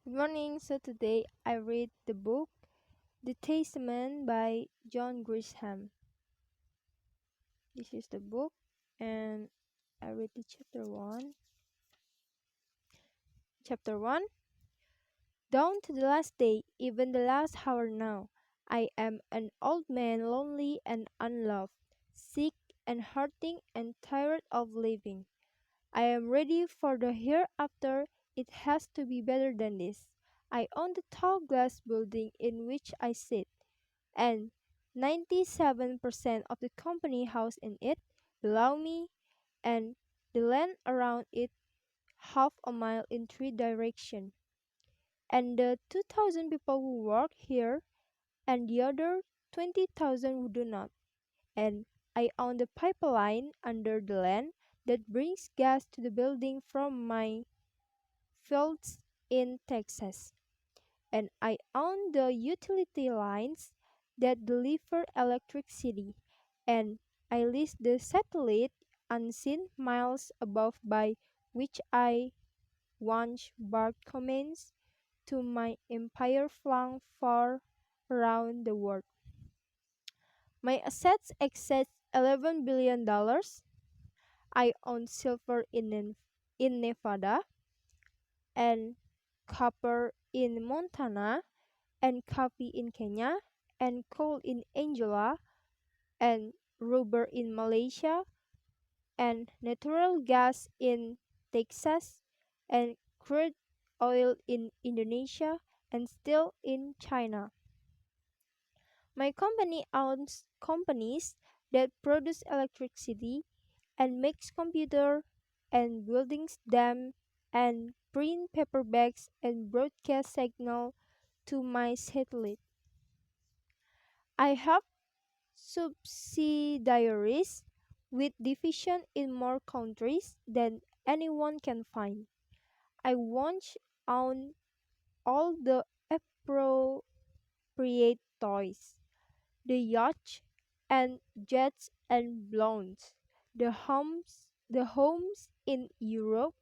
Good morning. So today I read the book The Testament by John Grisham. This is the book and I read the chapter 1. Chapter 1. Down to the last day, even the last hour now, I am an old man, lonely and unloved, sick and hurting and tired of living. I am ready for the hereafter. It has to be better than this. I own the tall glass building in which I sit, and 97% of the company house in it below me, and the land around it half a mile in three directions, and the 2,000 people who work here, and the other 20,000 who do not. And I own the pipeline under the land that brings gas to the building from my fields in Texas, and I own the utility lines that deliver electricity, and I lease the satellite unseen miles above by which I once barked commands to my empire flung far around the world. My assets exceed $11 billion. I own silver in Nevada and copper in Montana and coffee in Kenya, and coal in Angola, and rubber in Malaysia, and natural gas in Texas, and crude oil in Indonesia, and steel in China. My company owns companies that produce electricity and makes computer and buildings them and print paperbacks and broadcast signal to my satellite. I have subsidiaries with division in more countries than anyone can find. I once owned all the appropriate toys, the yachts and jets and balloons, the homes in Europe,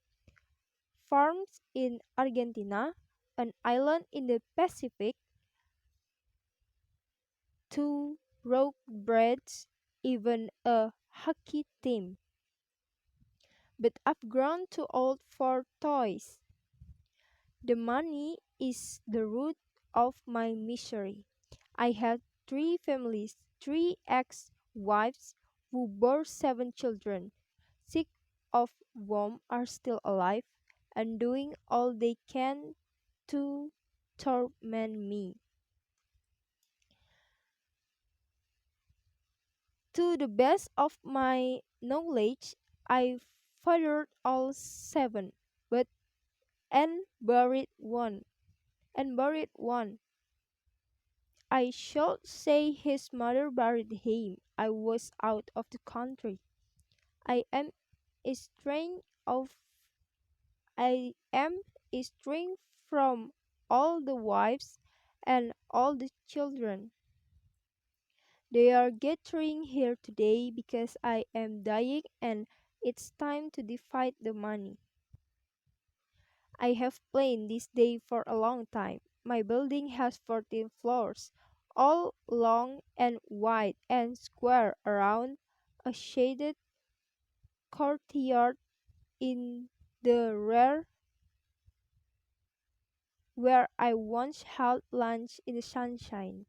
farms in Argentina, an island in the Pacific, two rogue breeds, even a hockey team. But I've grown too old for toys. The money is the root of my misery. I had three families, three ex wives who bore seven children, six of whom are still alive and doing all they can to torment me. To the best of my knowledge, I fathered all seven, but and buried one. And buried one. I should say his mother buried him. I was out of the country. I am estranged of I am estranged from all the wives and all the children. They are gathering here today because I am dying and it's time to divide the money. I have planned this day for a long time. My building has 14 floors, all long and wide and square around a shaded courtyard in the rear where I once held lunch in the sunshine.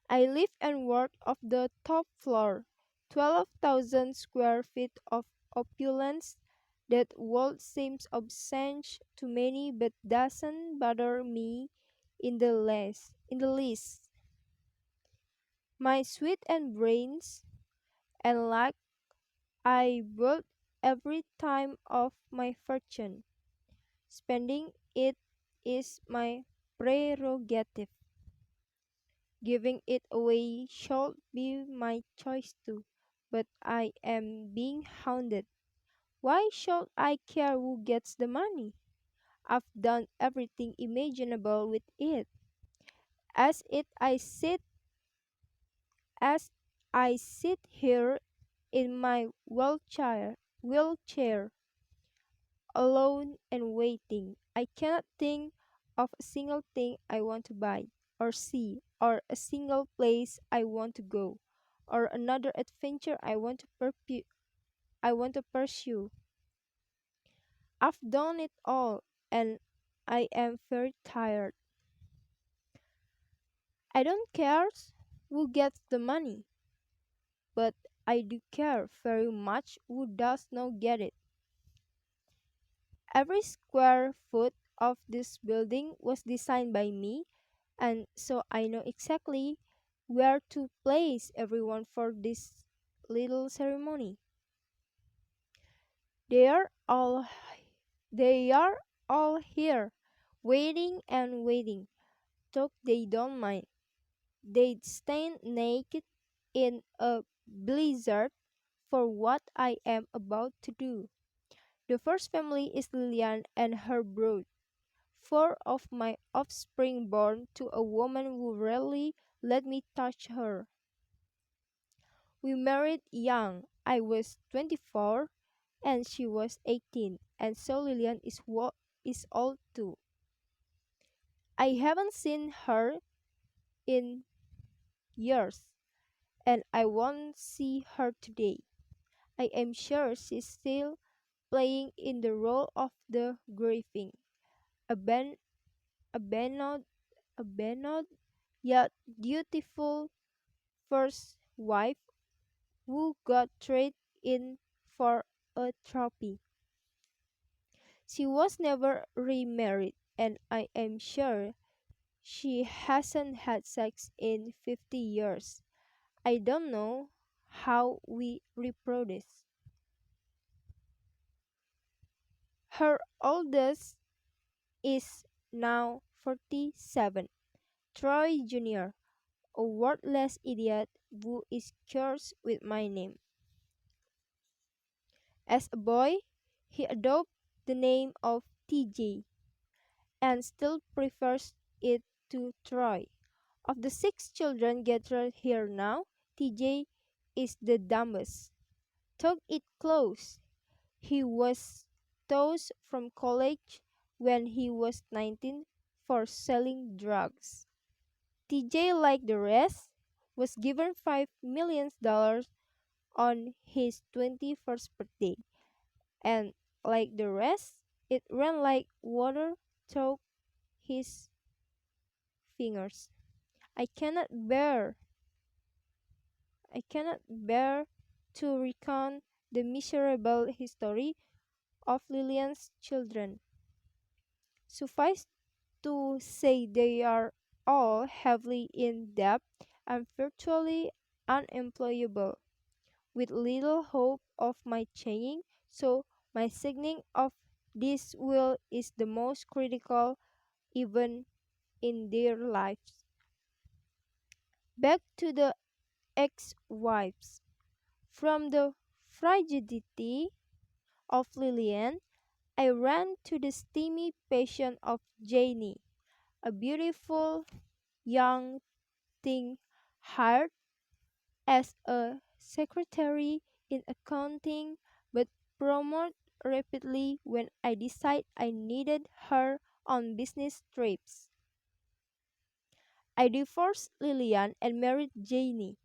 I live and work off the top floor, 12,000 square feet of opulence. That world seems obscene to many but doesn't bother me in the least. My sweat and brains and luck I build every time of my fortune. Spending it is my prerogative. Giving it away should be my choice too. But I am being hounded. Why should I care who gets the money? I've done everything imaginable with it. As it as I sit here in my wheelchair, alone and waiting. I cannot think of a single thing I want to buy or see, or a single place I want to go, or another adventure I want to pursue. I've done it all, and I am very tired. I don't care who gets the money, but I do care very much who does not get it. Every square foot of this building was designed by me, and so I know exactly where to place everyone for this little ceremony. They are all they are all here, waiting and waiting. Though they don't mind. They'd stand naked in a blizzard for what I am about to do. The first family is Lilian and her brood, four of my offspring born to a woman who rarely let me touch her. We married young. I was 24 and she was 18, and so Lilian is old too. I haven't seen her in years, and I won't see her today. I am sure she's still playing in the role of the grieving, aban- abandoned, abandoned yet dutiful first wife who got traded in for a trophy. She was never remarried, and I am sure she hasn't had sex in 50 years. I don't know how we reproduce. Her oldest is now 47, Troy Jr., a worthless idiot who is cursed with my name. As a boy, he adopted the name of TJ and still prefers it to Troy. Of the six children gathered here now, TJ is the dumbest. Took it close. He was tossed from college when he was 19 for selling drugs. TJ, like the rest, was given $5 million on his 21st birthday, and like the rest, it ran like water through his fingers. I cannot bear, I cannot bear to recount the miserable history of Lillian's children. Suffice to say they are all heavily in debt and virtually unemployable, with little hope of my changing, so my signing of this will is the most critical event in their lives. Back to the ex-wives. From the frigidity of Lillian, I ran to the steamy passion of Janie, a beautiful young thing hired as a secretary in accounting but promoted rapidly when I decided I needed her on business trips. I divorced Lillian and married Janie,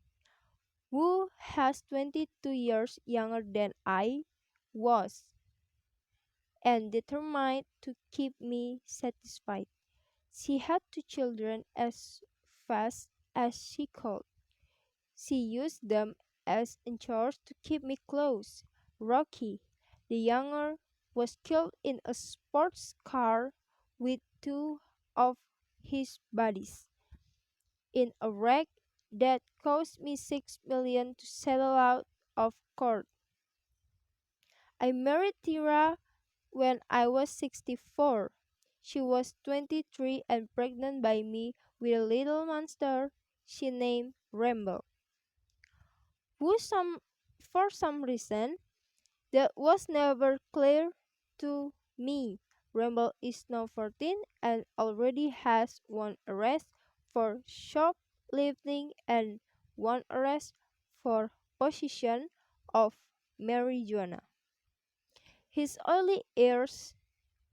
who has 22 years younger than I was and determined to keep me satisfied. She had two children as fast as she could. She used them as anchors to keep me close. Rocky, the younger, was killed in a sports car with two of his buddies in a wreck that cost me 6 million to settle out of court. I married Tira when I was 64. She was 23 and pregnant by me with a little monster she named Rambo, who for some reason that was never clear to me. Rambo is now 14 and already has one arrest for shoplifting and one arrest for possession of marijuana. His oily ears,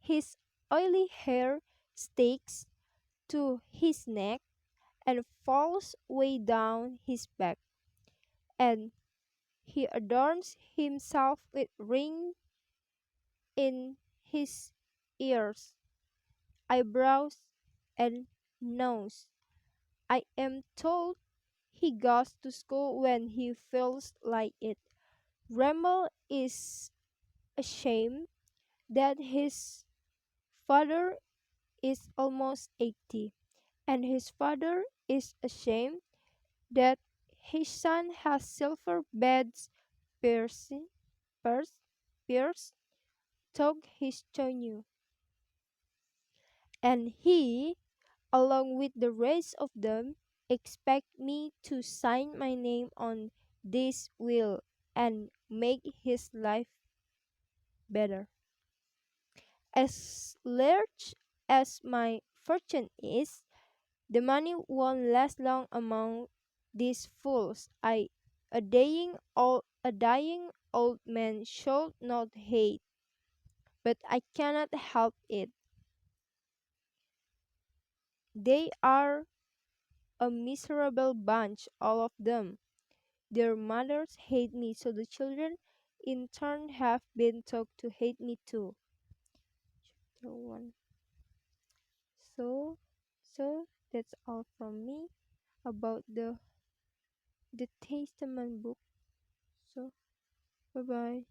his oily hair sticks to his neck and falls way down his back, and he adorns himself with rings in his ears, eyebrows, and nose. I am told he goes to school when he feels like it. Ramble is ashamed that his father is almost 80, and his father is ashamed that his son has silver beds piercing, pierced, pierced, took his chonu, and he, along with the rest of them, expect me to sign my name on this will and make his life better. As large as my fortune is, the money won't last long among these fools. A dying old man should not hate, but I cannot help it. They are a miserable bunch, all of them. Their mothers hate me, so the children in turn have been taught to hate me too. Chapter 1. So, so that's all from me about the Testament book. So, bye bye.